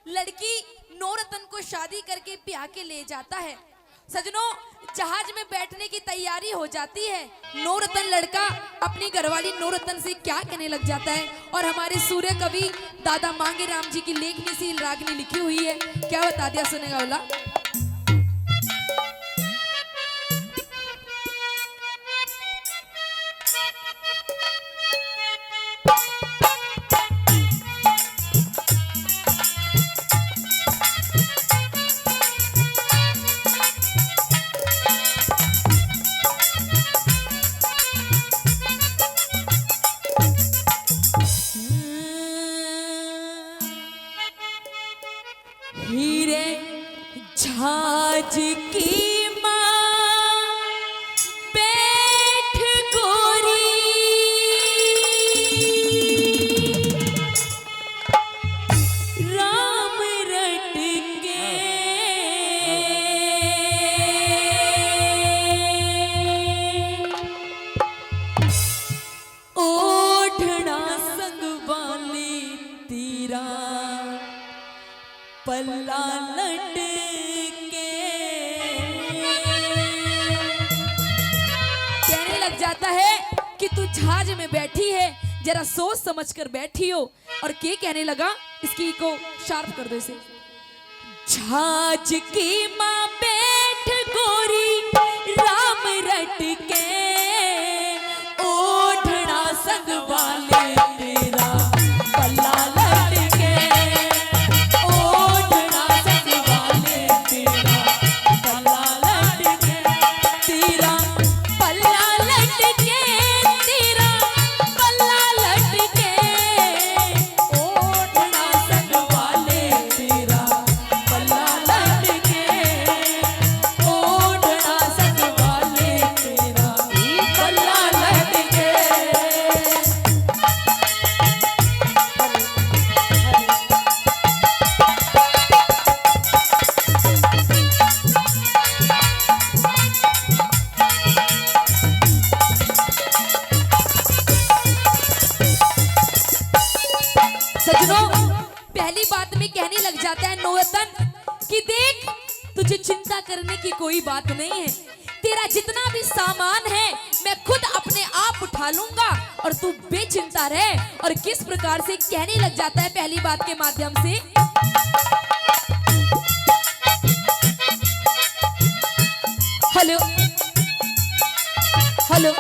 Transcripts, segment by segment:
लड़की नौरतन को शादी करके ब्याह के ले जाता है। सजनों, जहाज में बैठने की तैयारी हो जाती है। नौरतन लड़का अपनी घरवाली नौरतन से क्या कहने लग जाता है, और हमारे सूर्य कवि दादा मांगे राम जी की लेखनी सी रागनी लिखी हुई है, क्या बता दिया, सुनेगा बोला। हीरे झाज की माँ बैठ गोरी, राम रट के ओढ़ना संग वाली तीरा पल्ला लट के। कहने लग जाता है कि तू जहाज में बैठी है, जरा सोच समझ कर बैठी हो। और के कहने लगा, इसकी को शार्प कर दो इसे। जहाज की माँ बैठ गोरी, राम रट के ओढ़ना संग वाले तेरा पल्ला लट के। सजनों, पहली बात में कहने लग जाता है नौरतन कि देख, तुझे चिंता करने की कोई बात नहीं है। तेरा जितना भी सामान है मैं खुद अपने आप उठा लूंगा और तू बेचिंता रह। और किस प्रकार से कहने लग जाता है पहली बात के माध्यम से। हेलो हेलो,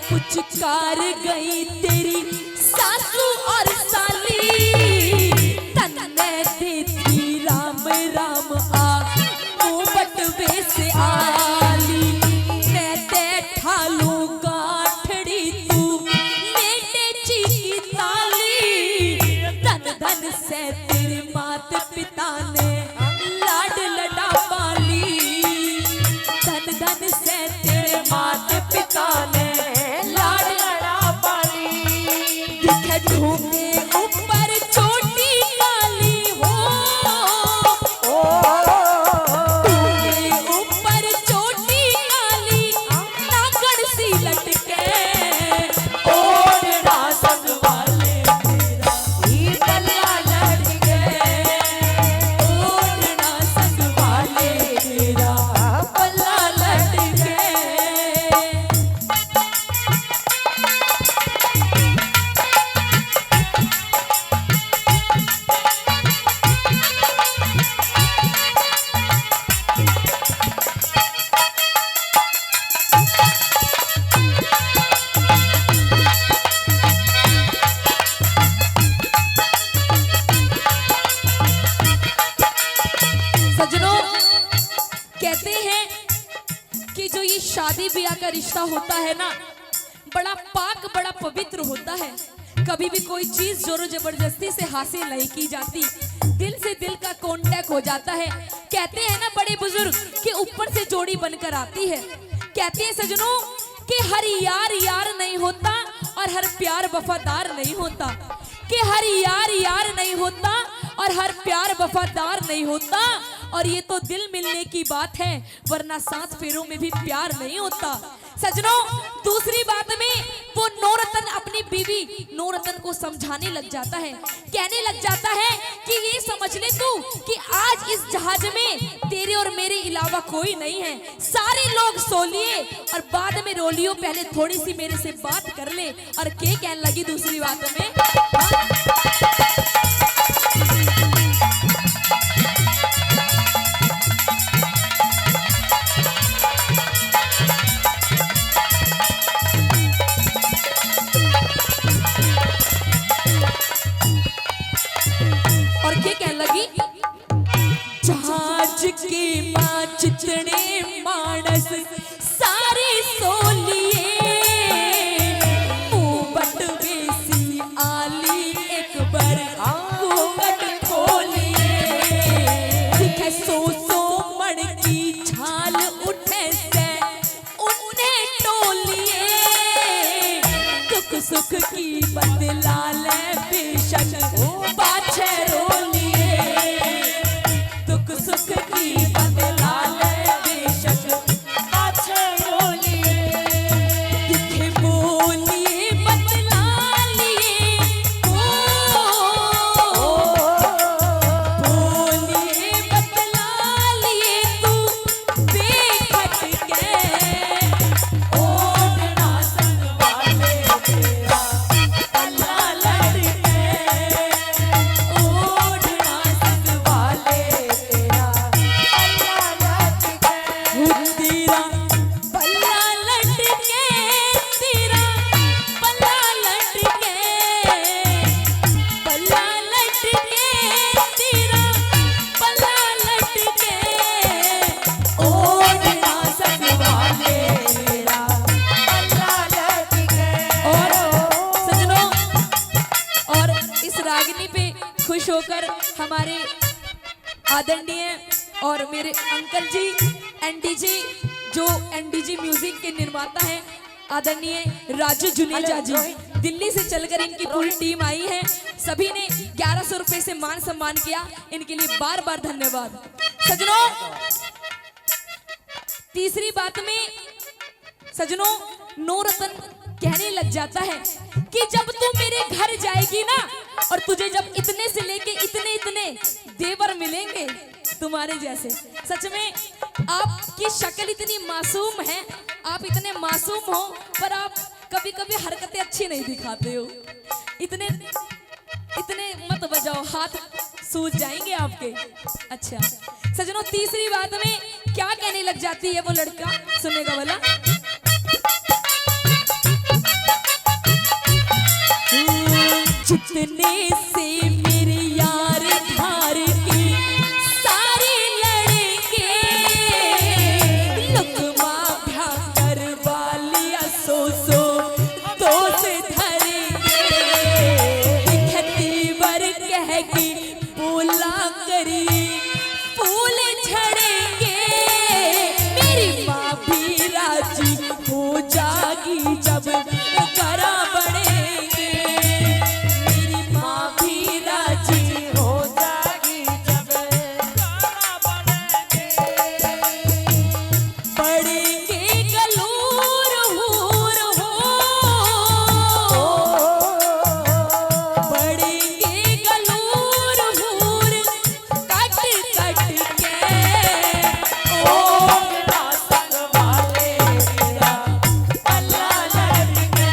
पुचकार गई तेरी सासू और साली, तन्ने देती राम राम आ बटवे से आली। मैं ते ठालू गाठड़ी तू मेरे ची ताली, धन धन से तेरे मात पिता ने लाड लड़ा पाली। धन धन से तेरे मात पिता ने ढूंढे ऊपर चोटी काली हो, ढूंढे ऊपर चोटी काली, नागड़ सी लटके ओढ़ना संग वाले तेरा ही पल्ला लटके। ओढ़ना संग वाले तेरा पल्ला लटके। सजनों, कहते हैं कि जो ये शादी ब्याह का रिश्ता होता है ना, बड़ा पाक, बड़ा पवित्र होता है। कभी भी कोई चीज जोरों जबरदस्ती से हासिल नहीं की जाती, दिल से दिल का कांटेक्ट हो जाता है। कहते हैं ना बड़े बुजुर्ग कि ऊपर से जोड़ी बनकर आती है। कहते हैं सजनों कि हर यार यार नहीं होता और हर प्यार वफादार नहीं होता, कि हर यार यार नहीं होता और हर प्यार वफादार नहीं होता। और ये तो दिल मिलने की बात है, वरना 7 फेरों में भी प्यार नहीं होता। सजनों, दूसरी बात में बीवी नूरतन को समझाने लग जाता है, कहने लग जाता है कि ये समझ ले तू कि आज इस जहाज में तेरे और मेरे अलावा कोई नहीं है, सारे लोग सो लिए और बाद में रो लियो, पहले थोड़ी सी मेरे से बात कर ले। और के कहने लगी दूसरी बात में, और क्या कहने लगी, जहाज के माँ चितने मानस सारे सो लिए, मुंबट बेसी आली एक बार घूंघट खोलिए, दिखे सो मण की छाल उठे से उन्हें टोलिए, दुख सुख की बदला ले बेशक पाछे रोलिए, दुख सुख की बदला ले बेशक पाछे रोलिए, दिखे बोलिए बदला लिए, बोलिए बदला लिए तू बेखट के, ओढ़ना संग वाले तेरा अल्लाह लड़के, ओढ़ना संग वाले तेरा अल्लाह लड़के, तेरा पल्ला लटके, तेरा पल्ला लटके, पल्ला लटके, तेरा पल्ला लटके, ओढ़ना संग वाले तेरा अल्लाह लटके। और सजनों, और इस रागिनी पे खुश होकर हमारे आदरणीय और मेरे अंकल जी एनडीजे, जो एनडीजे म्यूजिक के निर्माता हैं, आदरणीय राजू जुनेजा जी, दिल्ली से चलकर इनकी पूरी टीम आई है। सभी ने 1100 रुपए से मान सम्मान किया, इनके लिए बार बार धन्यवाद। सजनों, तीसरी बात में सजनों नूरतन कहने लग जाता है कि जब तू मेरे घर जाएगी ना, और तुझे जब इतने से लेके इतने इतने देवर मिलेंगे तुम्हारे जैसे, सच में आपकी शक्ल इतनी मासूम है, आप इतने मासूम हो, पर आप कभी कभी हरकतें अच्छी नहीं दिखाते हो, इतने इतने मत बजाओ, हाथ सूज जाएंगे आपके। अच्छा सजनों, तीसरी बात में क्या कहने लग जाती है वो लड़का, सुनेगा वाला, जितने से मेरे यार धार के सारे लड़के, लुकमा भ्या कर वालिया सो दो से धरेंगे, दिखती वर कह के बोला करी फूल झड़ेंगे, मेरी माँ भी राजी हो जागी जब करा बढ़ेंगे, मेरी माँ भी राजी हो जागी जब करा बढ़ेंगे, पड़ेंगे गलूर हूर हो, पड़ेंगे गलूर हूर कट कट के, ओढ़ना संग वाले तेरा अल्लाह लड़के,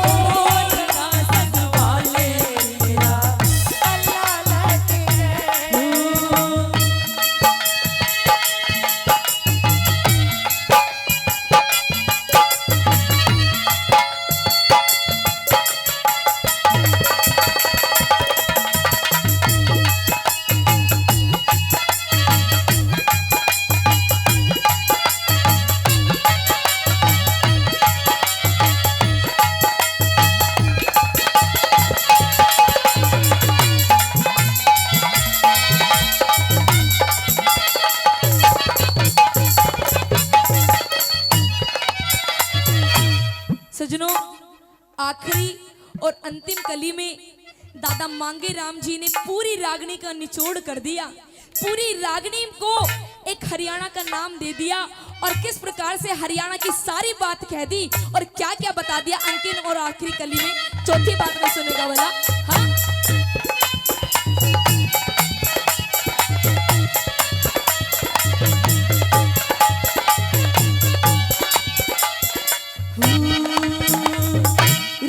ओढ़ना संग वाले तेरा अल्लाह लड़के। सजनों, आखिरी और अंतिम कली में दादा मांगे राम जी ने पूरी रागनी का निचोड़ कर दिया, पूरी रागनी को एक हरियाणा का नाम दे दिया और किस प्रकार से हरियाणा की सारी बात कह दी और क्या क्या बता दिया अंतिम और आखिरी कली में। चौथी बात में सुनेगा वाला। हाँ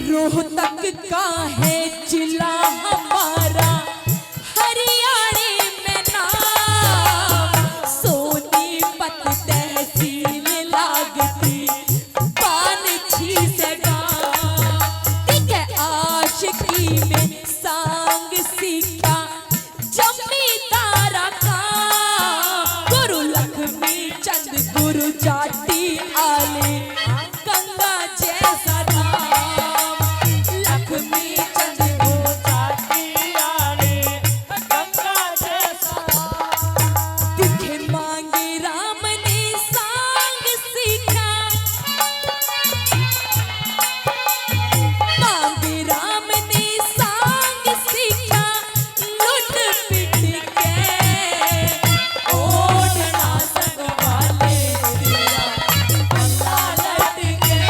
रोहतक का है जिला हमारा हरियाणा में नाम, सोनीपत तहसील लागती पानछी से गाँव। ठीक है आशिकी में सांग सीखा जमींदारा का, गुरु लक्ष्मी चंद गुरु जाटी आले गंगा जैसा नाम, लक्ष्मी चंद गुरु जाटी आले गंगा जैसा नाम। दिखे मांगे राम ने सांग सीखा, मांगे राम ने सांग सीखा, लुट पिट के ओढ़ना संगवाले तेरा पल्ला लट के,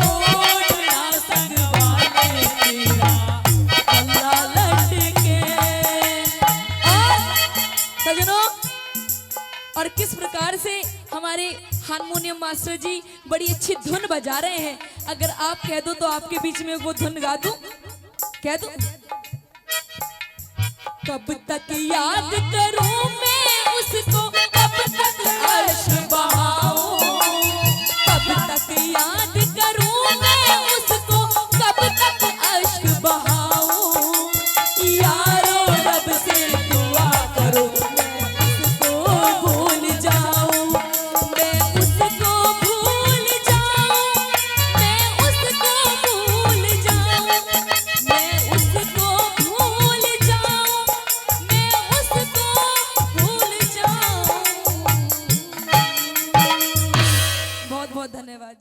ओढ़ना संगवाले तेरा पल्ला लट के। और सजनों, और किस प्रकार से हमारे हारमोनियम मास्टर जी बड़ी अच्छी धुन बजा रहे हैं। अगर आप कह दो तो आपके बीच में वो धुन गा दूं, कह दूं। कब तक याद करूं मैं उसको, कब तक अर्श बहाऊं, कब तक याद करूं मैं उसको, कब तक अश्क बहाऊं। यारो रब से दुआ करो मैं उसको भूल जाऊं, मैं उसको भूल जाऊं, मैं उसको भूल जाऊं, मैं उसको भूल जाऊं, मैं उसको भूल जाऊं। बहुत बहुत धन्यवाद जी।